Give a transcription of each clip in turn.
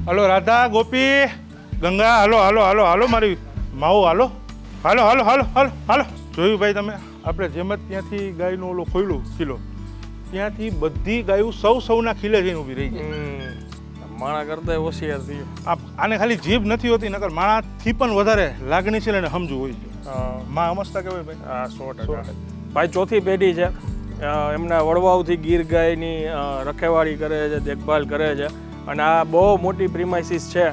Hello Radha ગોપી ગંગા હાલો હાલો હાલો હાલો મારી માવો હાલો હાલો હાલો હાલો હાલો હાલો જોયું ભાઈ તમે આપણે જેમ જ ત્યાંથી ગાયનું ઓલો ખોયલું કિલો ત્યાંથી બધી ગાયું સૌના ખીલે જઈને ઊભી રહી જાય માણા કરતા હોશિયાર થયું આને ખાલી જીભ નથી હોતી નકર માણાથી પણ વધારે લાગણીશીલ અને સમજવું હોય છે માં સમજતા કહેવાય ભાઈ હા 100%. ભાઈ ચોથી પેઢી છે એમના વડવાઓથી ગીર ગાયની રખેવાળી કરે છે દેખભાલ કરે છે અને આ બહુ મોટી પ્રિમાઇસીસ છે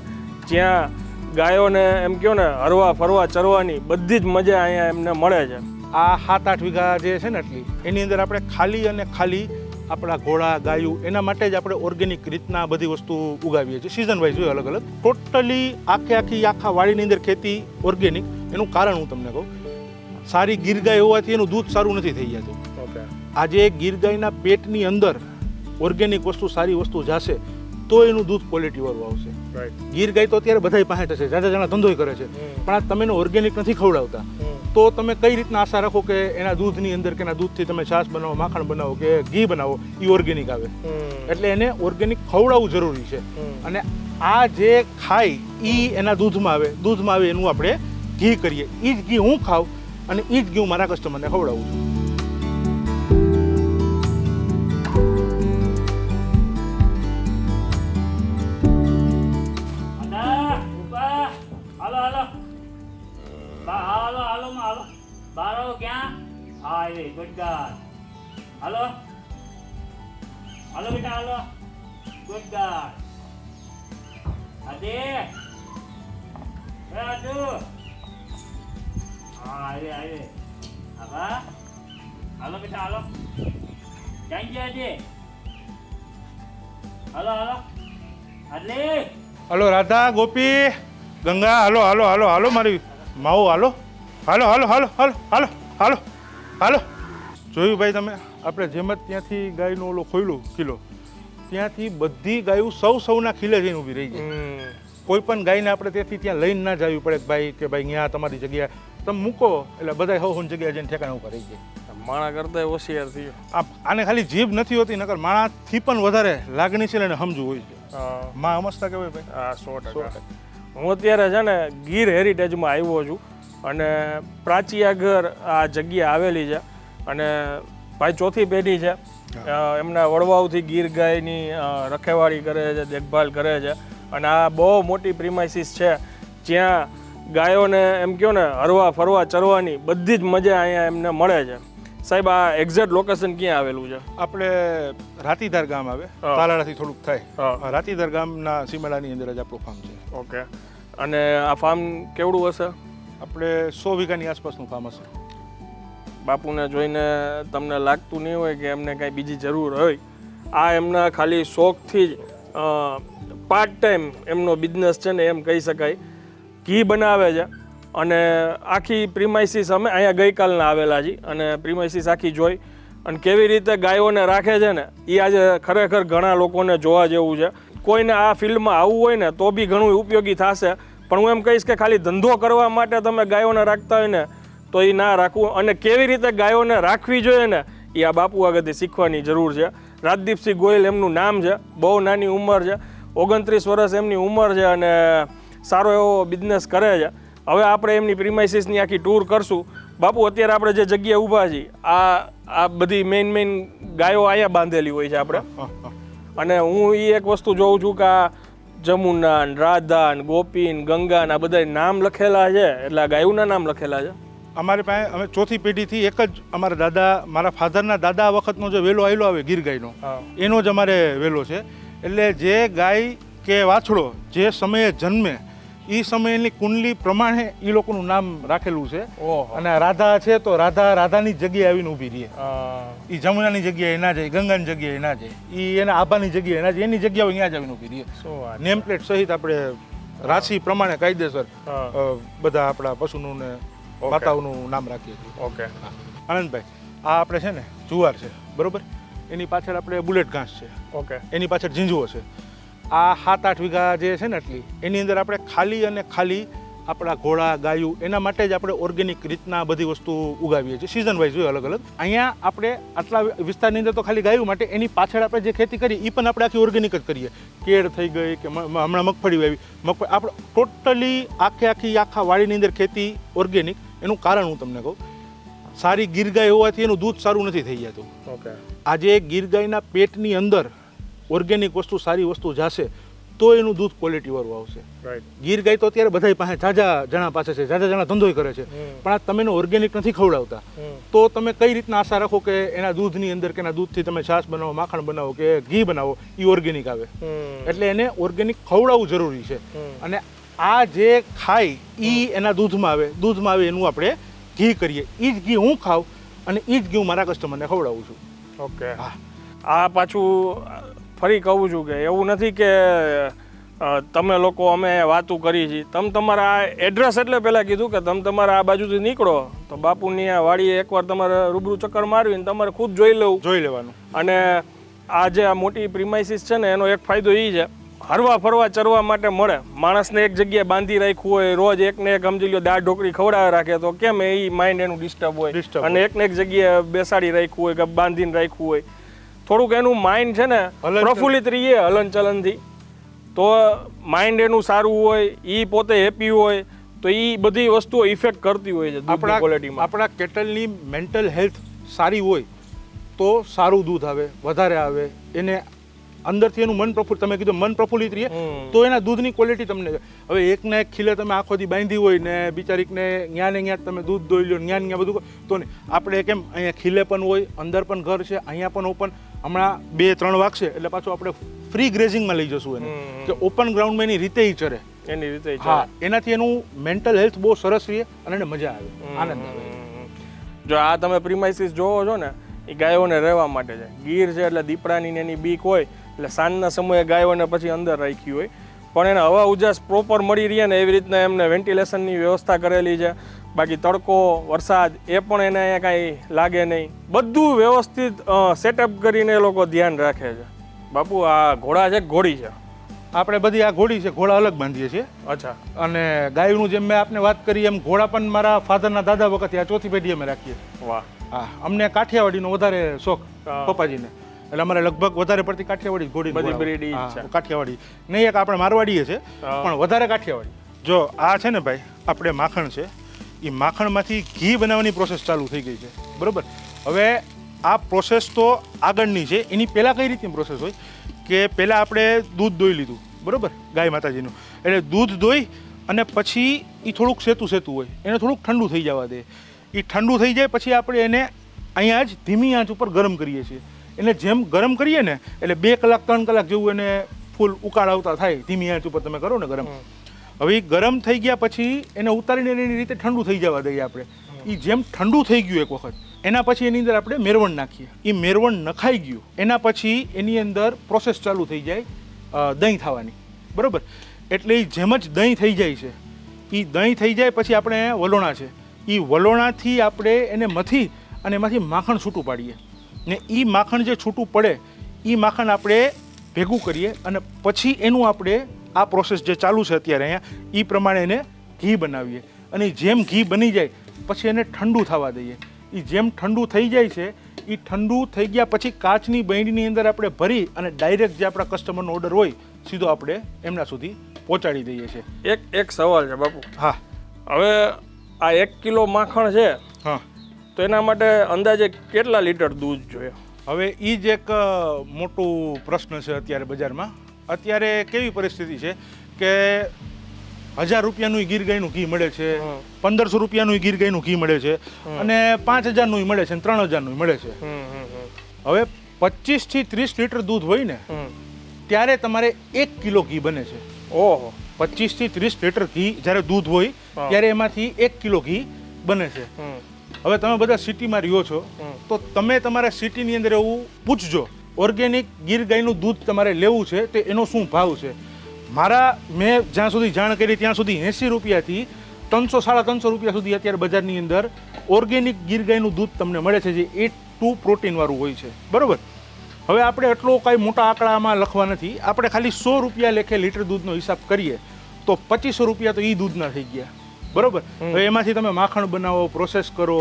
જ્યાં ગાયોને એમ કહો ને હરવા ફરવા ચરવાની બધી જ મજા અહીંયા એમને મળે છે. આ 7-8 વીઘા જે છે ને એટલી એની અંદર આપણે ખાલી અને ખાલી આપણા ઘોડા ગાયું એના માટે જ આપણે ઓર્ગેનિક રીતના બધી વસ્તુ ઉગાવીએ છીએ સિઝન વાઇઝ હોય અલગ અલગ ટોટલી આખા વાડીની અંદર ખેતી ઓર્ગેનિક. એનું કારણ હું તમને કહું સારી ગીર ગાય હોવાથી એનું દૂધ સારું નથી થઈ જતું. આજે ગીર ગાયના પેટની અંદર ઓર્ગેનિક વસ્તુ સારી વસ્તુ જશે તો એનું દૂધ ક્વોલિટી વાળું આવશે. ગીર ગાય તો અત્યારે બધા પાસે છે જાજા જણા ધંધોય કરે છે પણ આ તમે એને ઓર્ગેનિક નથી ખવડાવતા તો તમે કઈ રીતના આશા રાખો કે એના દૂધની અંદર કે એના દૂધથી તમે છાશ બનાવો માખણ બનાવો કે ઘી બનાવો એ ઓર્ગેનિક આવે. એટલે એને ઓર્ગેનિક ખવડાવવું જરૂરી છે અને આ જે ખાય એ એના દૂધમાં આવે એનું આપણે ઘી કરીએ. એ જ ઘી હું ખાઉં અને એ જ ઘી હું મારા કસ્ટમરને ખવડાવું છું. હાલો હાલો બેટા હાલો ગુડ ગાર્ડ અદે રાજુ હા આવે આબા હાલો બેટા હાલો જઈ જજે હાલો હાલો અલે હલો રાધા ગોપી ગંગા હાલો હાલો હાલો હાલો મારી માવો હાલો હાલો હાલો હાલો હાલો હાલો હાલો હાલો જોયું ભાઈ તમે આપણે જેમ જ ત્યાંથી ગાયનું ઓલો ખોયલું કિલો ત્યાંથી બધી ગાયું સૌના ખીલે જઈને ઊભી રહી જાય. કોઈ પણ ગાયને આપણે ત્યાંથી ત્યાં લઈને ના જવી પડે કે ભાઈ અહીંયા તમારી જગ્યા તમે મૂકો એટલે બધા સૌની જગ્યાએ જઈને ઠેકાણા ઉપર રહી જાય. માણા કરતા હોશિયાર થયું આને ખાલી જીભ નથી હોતી નકર માણાથી પણ વધારે લાગણીશીલ અને સમજવું હોય છે. માં સમજતા કહેવાય ભાઈ હા 100%. હું અત્યારે છે ને ગીર હેરિટેજમાં આવ્યો છું અને પ્રાચીયાગર આ જગ્યા આવેલી છે અને ભાઈ ચોથી પેઢી છે એમના વડવાઓથી ગીર ગાયની રખેવાળી કરે છે દેખભાલ કરે છે અને આ બહુ મોટી પ્રિમાઇસીસ છે જ્યાં ગાયોને એમ કહો ને હરવા ફરવા ચરવાની બધી જ મજા અહીંયા એમને મળે છે. સાહેબ આ એક્ઝેક્ટ લોકેશન ક્યાં આવેલું છે? આપણે રાતીધાર ગામ આવે તાલાળાથી થોડુંક થાય રાતીધાર ગામના સીમાડાની અંદર જ આપણું ફાર્મ છે. ઓકે. અને આ ફાર્મ કેવડું હશે? આપણે 100 વીઘાની આસપાસનું ફાર્મ હશે. બાપુને જોઈને તમને લાગતું નહીં હોય કે એમને કાંઈ બીજી જરૂર હોય. આ એમના ખાલી શોખથી જ પાર્ટ ટાઈમ એમનો બિઝનેસ છે ને એમ કહી શકાય. ઘી બનાવે છે અને આખી પ્રિમાઇસીસ અમે અહીંયા ગઈકાલના આવેલા છીએ અને પ્રિમાઇસીસ આખી જોઈ અને કેવી રીતે ગાયોને રાખે છે ને એ આજે ખરેખર ઘણા લોકોને જોવા જેવું છે. કોઈને આ ફિલ્ડમાં આવવું હોય ને તો બી ઘણું ઉપયોગી થશે પણ હું એમ કહીશ કે ખાલી ધંધો કરવા માટે તમે ગાયોને રાખતા હોય ને તો એ ના રાખવું અને કેવી રીતે ગાયોને રાખવી જોઈએ ને એ આ બાપુ આગળથી શીખવાની જરૂર છે. રાજદીપસિંહ ગોયલ એમનું નામ છે, બહુ નાની ઉંમર છે, 29 વર્ષ એમની ઉંમર છે અને સારો એવો બિઝનેસ કરે છે. હવે આપણે એમની પ્રિમાઇસીસની આખી ટૂર કરશું. બાપુ અત્યારે આપણે જે જગ્યાએ ઊભા છીએ આ બધી મેઇન ગાયો અહીંયા બાંધેલી હોય છે આપણે અને હું એ એક વસ્તુ જોઉં છું કે આ જમુના રાધા ગોપી ગંગા આ બધા નામ લખેલા છે એટલે આ ગાયોના નામ લખેલા છે. અમારી પાસે અમે ચોથી પેઢીથી એક જ અમારા દાદા મારા ફાધરના દાદા વખતનો જે વેલો આવેલો આવે ગીર ગાયનો એનો જ અમારે વેલો છે. એટલે જે ગાય કે વાછડો જે સમયે જન્મે એ સમયની કુંડલી પ્રમાણે એ લોકોનું નામ રાખેલું છે. અને રાધા છે તો રાધાની જગ્યાએ આવીને ઊભી રહે. એ જમુનાની જગ્યાએ ના જાય, ગંગાની જગ્યાએ ના જાય, એ એના આભાની જગ્યાએ ના જાય, એની જગ્યાએ અહીંયા જ આવીને ઊભી રહે. નેમ પ્લેટ સહિત આપણે રાશિ પ્રમાણે કાયદેસર બધા આપણા પશુનું ને માતાઓનું નામ રાખીએ છીએ. ઓકે આનંદભાઈ, આ આપણે છે ને જુવાર છે બરોબર, એની પાછળ આપણે બુલેટ ઘાસ છે. ઓકે. એની પાછળ ઝીંઝુઓ છે. આ 7-8 વીઘા જે છે ને એટલી એની અંદર આપણે ખાલી અને ખાલી આપણા ઘોડા ગાયું એના માટે જ આપણે ઓર્ગેનિક રીતના બધી વસ્તુ ઉગાવીએ છીએ સિઝન વાઇઝ હોય અલગ અલગ. અહીંયા આપણે આટલા વિસ્તારની અંદર તો ખાલી ગાયું માટે, એની પાછળ આપણે જે ખેતી કરીએ એ પણ આપણે આખી ઓર્ગેનિક જ કરીએ. કેળ થઈ ગઈ કે હમણાં મગફળી વાવી, મગફળી આપણે ટોટલી આખા વાડીની અંદર ખેતી ઓર્ગેનિક. એનું કારણ હું તમને કહું, સારી ગીર ગાય હોવાથી એનું દૂધ સારું નથી થઈ જતું. ઓકે. આજે ગીર ગાયના પેટની અંદર ઓર્ગેનિક વસ્તુ સારી વસ્તુ જશે તો એનું દૂધ ક્વોલિટીવાળું આવશે. રાઈટ. ગીર ગાય તો અત્યારે બધા પાસે ઝાઝા જણા પાસે છે, ઝાઝા જણા ધંધોય કરે છે, પણ આ તમે એનું ઓર્ગેનિક નથી ખવડાવતા તો તમે કઈ રીતના આશા રાખો કે એના દૂધની અંદર કે એના દૂધથી તમે છાશ બનાવો, માખણ બનાવો કે ઘી બનાવો એ ઓર્ગેનિક આવે. એટલે એને ઓર્ગેનિક ખવડાવવું જરૂરી છે. અને આ જે ખાય એ એના દૂધમાં આવે એનું આપણે ઘી કરીએ. એ જ ઘી હું ખાઉં અને એ જ ઘી હું મારા કસ્ટમરને ખવડાવું છું. ઓકે. હા, આ પાછું ફરી કહું છું કે એવું નથી કે તમે લોકો અમે વાતું કરી છીએ. તમે તમારા એડ્રેસ એટલે પહેલાં કીધું કે તમે તમારા આ બાજુથી નીકળો તો બાપુની આ વાડીએ એકવાર તમારે રૂબરૂ ચક્કર મારવીને તમારે ખુદ જોઈ લેવાનું. અને આ જે આ મોટી પ્રિમાઇસીસ છે ને એનો એક ફાયદો એ છે, હરવા ફરવા ચરવા માટે મળે. માણસને એક જગ્યાએ બાંધી રાખ્યું હોય, રોજ એકને એક સમજી લો દાળ ઢોકળી ખવડાવી રાખે તો કેમ એ માઇન્ડ એનું ડિસ્ટર્બ હોય. અને એકને એક જગ્યાએ બેસાડી રાખ્યું હોય કે બાંધીને રાખ્યું હોય, થોડુંક એનું માઇન્ડ છે ને પ્રફુલ્લિત રહીએ હલનચલનથી, તો માઇન્ડ એનું સારું હોય, એ પોતે હેપી હોય, તો એ બધી વસ્તુઓ ઇફેક્ટ કરતી હોય છે દૂધની ક્વોલિટીમાં. આપણા કેટલની મેન્ટલ હેલ્થ સારી હોય તો સારું દૂધ આવે, વધારે આવે. એને અંદરથી એનું મન પ્રફુલ્લિત, તમે કીધું મન પ્રફુલ્લિત રહીએ તો એના દૂધની ક્વોલિટી તમને. હવે એકને એક ખીલે તમે આખો દી બાંધી હોય ને બિચારીકને ન્યા ને ન્યા તમે દૂધ દોઈ લો, ન્યા ને બધું તો નહીં. આપણે કેમ અહીંયા ખીલે પણ હોય, અંદર પણ ઘર છે, અહીંયા પણ ઓપન. હમણાં 2-3 વાગશે એટલે પાછું આપણે ફ્રી ગ્રેઝિંગમાં લઈ જશું એને, કે ઓપન ગ્રાઉન્ડમાં એની રીતે ચરે. એની રીતે. હા, એનાથી એનું મેન્ટલ હેલ્થ બહુ સરસ રહે અને એને મજા આવે, આનંદ આવે. જો આ તમે પ્રિમાઇસીસ જોવો છો ને, એ ગાયોને રહેવા માટે છે. ગીર છે એટલે દીપડાની એની બીક હોય એટલે સાંજના સમયે ગાયોને પછી અંદર રાખી હોય, પણ એને હવા ઉજાસ પ્રોપર મળી રહે ને એવી રીતના એમને વેન્ટિલેશનની વ્યવસ્થા કરેલી છે. બાકી તડકો વરસાદ એ પણ એને અહીંયા કાંઈ લાગે નહીં. બધું વ્યવસ્થિત સેટઅપ કરીને એ લોકો ધ્યાન રાખે છે. બાપુ આ ઘોડા છે, ઘોડી છે? આપણે બધી આ ઘોડી છે, ઘોડા અલગ બાંધીએ છીએ. અચ્છા. અને ગાયનું જેમ મેં આપને વાત કરી એમ ઘોડા પણ મારા ફાધરના દાદા વખતે આ ચોથી પેઢી અમે રાખીએ. વાહ. હા, અમને કાઠિયાવાડીનો વધારે શોખ પપ્પાજીને, એટલે અમારે લગભગ વધારે પડતી કાઠિયાવાડી ઘોડી બધી બ્રીડ કાઠિયાવાડી નહીં, એક આપણે મારવાડીએ છે પણ વધારે કાઠિયાવાડી. જો આ છે ને ભાઈ, આપણે માખણ છે, એ માખણમાંથી ઘી બનાવવાની પ્રોસેસ ચાલુ થઈ ગઈ છે. બરાબર. હવે આ પ્રોસેસ તો આગળની છે. એની પહેલાં કઈ રીતની પ્રોસેસ હોય કે પહેલાં આપણે દૂધ દોઈ લીધું, બરાબર, ગાય માતાજીનું. એટલે દૂધ દોઈ અને પછી એ થોડુંક સેતું હોય, એને થોડુંક ઠંડુ થઈ જવા દે. એ ઠંડુ થઈ જાય પછી આપણે એને અહીંયા જ ધીમી આંચ ઉપર ગરમ કરીએ છીએ. એને જેમ ગરમ કરીએ ને એટલે 2 કલાક 3 કલાક જેવું એને ફૂલ ઉકાળ આવતા થાય, ધીમી આંચ ઉપર તમે કરો ને ગરમ. હવે એ ગરમ થઈ ગયા પછી એને ઉતારીને એની રીતે ઠંડુ થઈ જવા દઈએ આપણે. એ જેમ ઠંડુ થઈ ગયું એક વખત, એના પછી એની અંદર આપણે મેરવણ નાખીએ. એ મેરવણ નખાઈ ગયું એના પછી એની અંદર પ્રોસેસ ચાલુ થઈ જાય દહીં થવાની. બરાબર. એટલે એ જેમ જ દહીં થઈ જાય છે, એ દહીં થઈ જાય પછી આપણે વલોણા છે, એ વલોણાથી આપણે એને મથી અને એમાંથી માખણ છૂટું પાડીએ. ને એ માખણ જે છૂટું પડે એ માખણ આપણે ભેગું કરીએ અને પછી એનું આપણે આ પ્રોસેસ જે ચાલુ છે અત્યારે અહીંયા એ પ્રમાણે એને ઘી બનાવીએ. અને જેમ ઘી બની જાય પછી એને ઠંડુ થવા દઈએ. એ જેમ ઠંડુ થઈ જાય છે એ ઠંડુ થઈ ગયા પછી કાચની બરણીની અંદર આપણે ભરી અને ડાયરેક્ટ જે આપણા કસ્ટમરનો ઓર્ડર હોય સીધો આપણે એમના સુધી પહોંચાડી દઈએ છીએ. એક સવાલ છે બાપુ. હા. હવે આ 1 કિલો માખણ છે, હા, તો એના માટે અંદાજે કેટલા લીટર દૂધ જોઈએ? હવે એ જ એક મોટું પ્રશ્ન છે અત્યારે બજારમાં. અત્યારે કેવી પરિસ્થિતિ છે કે 1000 રૂપિયાનું ગીર ગાયનું ઘી મળે છે, 1500 રૂપિયાનું ગીર ગાયનું ઘી મળે છે, અને 5000નું મળે છે, 3000નું મળે છે. હવે 25 થી 30 લીટર દૂધ હોય ને ત્યારે તમારે 1 કિલો ઘી બને છે. ઓહો. 25 થી 30 લીટર ઘી જ્યારે દૂધ હોય ત્યારે એમાંથી 1 કિલો ઘી બને છે. હવે તમે બધા સિટીમાં રહ્યો છો તો તમે તમારા સિટીની અંદર એવું પૂછજો, ઓર્ગેનિક ગીર ગાયનું દૂધ તમારે લેવું છે તો એનો શું ભાવ છે. મેં જ્યાં સુધી જાણ કરી ત્યાં સુધી 80 રૂપિયાથી 300-350 રૂપિયા સુધી અત્યારે બજારની અંદર ઓર્ગેનિક ગીર ગાયનું દૂધ તમને મળે છે, જે A2 પ્રોટીનવાળું હોય છે. બરાબર. હવે આપણે એટલો કાંઈ મોટા આંકડામાં લખવા નથી, આપણે ખાલી 100 રૂપિયા લેખે લીટર દૂધનો હિસાબ કરીએ તો 2500 રૂપિયા તો એ દૂધના થઈ ગયા, બરોબર. હવે એમાંથી તમે માખણ બનાવો, પ્રોસેસ કરો,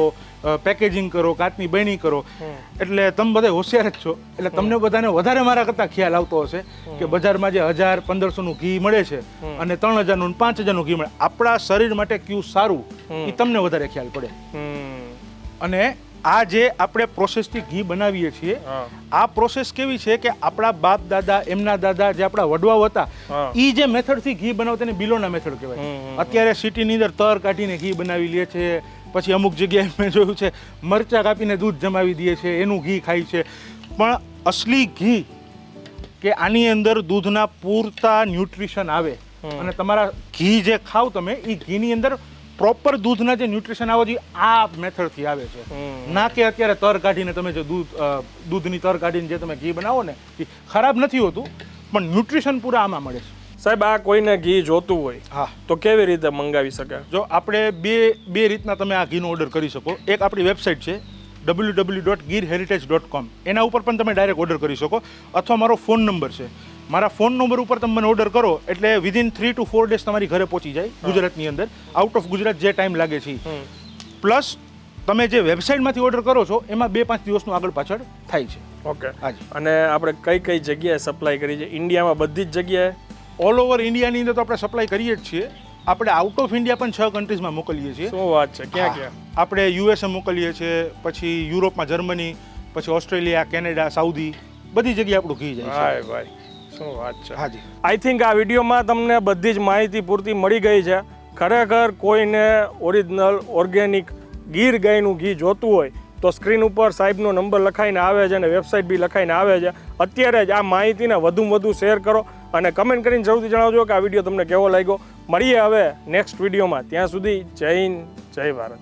પેકેજિંગ કરો, કાચની બરણી કરો, એટલે તમે બધા હોશિયાર જ છો. એટલે તમને બધાને વધારે મારા કરતાં ખ્યાલ આવતો હશે કે બજારમાં જે 1000-1500નું ઘી મળે છે અને 3000નું 5000નું ઘી મળે, આપણા શરીર માટે કયું સારું એ તમને વધારે ખ્યાલ પડે. અને આ જે આપણે પ્રોસેસથી ઘી બનાવીએ છીએ, આ પ્રોસેસ કેવી છે કે આપણા બાપ દાદા, એમના દાદા, જે આપણા વડવાઓ હતા, એ જે મેથડથી ઘી બનાવતા એને બિલોના મેથડ કહેવાય. અત્યારે સિટીની અંદર તર કાઢીને ઘી બનાવી લે છે, પછી અમુક જગ્યાએ મેં જોયું છે મરચાં કાપીને દૂધ જમાવી દે છે, એનું ઘી ખાય છે. પણ અસલી ઘી કે આની અંદર દૂધના પૂરતા ન્યુટ્રિશન આવે અને તમારા ઘી જે ખાવ તમે, એ ઘીની અંદર પ્રોપર દૂધના જે ન્યુટ્રિશન આવે છે આ મેથડથી આવે છે. ના કે અત્યારે તર કાઢીને તમે જે દૂધની તર કાઢીને જે તમે ઘી બનાવો ને, એ ખરાબ નથી હોતું, પણ ન્યુટ્રિશન પૂરા આમાં મળે છે. સાહેબ, આ કોઈને ઘી જોતું હોય હા તો કેવી રીતે મંગાવી શકે? જો આપણે બે રીતના તમે આ ઘીનો ઓર્ડર કરી શકો. એક આપણી વેબસાઇટ છે www.girheritage.com, એના ઉપર પણ તમે ડાયરેક્ટ ઓર્ડર કરી શકો, અથવા મારો ફોન નંબર છે. મારા ફોન નંબર ઉપર તમે મને ઓર્ડર કરો એટલે વિધિન 3 to 4 ડેઝ તમારી ઘરે પહોંચી જાય ગુજરાતની અંદર. આઉટ ઓફ ગુજરાત જે ટાઈમ લાગે છે. પ્લસ તમે જે વેબસાઇટમાંથી ઓર્ડર કરો છો એમાં 2-5 દિવસનું આગળ પાછળ થાય છે. ઓકે. હાજી. અને આપણે કઈ કઈ જગ્યાએ સપ્લાય કરી છે? ઇન્ડિયામાં બધી જ જગ્યાએ? ઓલ ઓવર ઇન્ડિયાની અંદર તો આપણે સપ્લાય કરીએ જ છીએ. આપણે આઉટ ઓફ ઇન્ડિયા પણ 6 કન્ટ્રીઝમાં મોકલીએ છીએ. શું વાત છે? ક્યાં ક્યાં? આપણે યુએસએ મોકલીએ છીએ, પછી યુરોપમાં જર્મની, પછી ઓસ્ટ્રેલિયા, કેનેડા, સાઉદી, બધી જગ્યાએ આપણું ઘી જાય છે. હાય ભાઈ, શું વાત છે. હાજી. આઈ થિંક આ વિડીયોમાં તમને બધી જ માહિતી પૂરતી મળી ગઈ છે. ખરેખર કોઈને ઓરિજિનલ ઓર્ગેનિક ગીર ગાયનું ઘી જોતું હોય તો સ્ક્રીન ઉપર સાહેબનો નંબર લખાઈને આવે છે અને વેબસાઇટ બી લખાઈને આવે છે. અત્યારે જ આ માહિતીને વધુમાં વધુ શેર કરો અને કમેન્ટ કરીને જરૂરથી જણાવજો કે આ વિડીયો તમને કેવો લાગ્યો. મળીએ હવે નેક્સ્ટ વિડીયોમાં. ત્યાં સુધી જય હિન્દ, જય ભારત.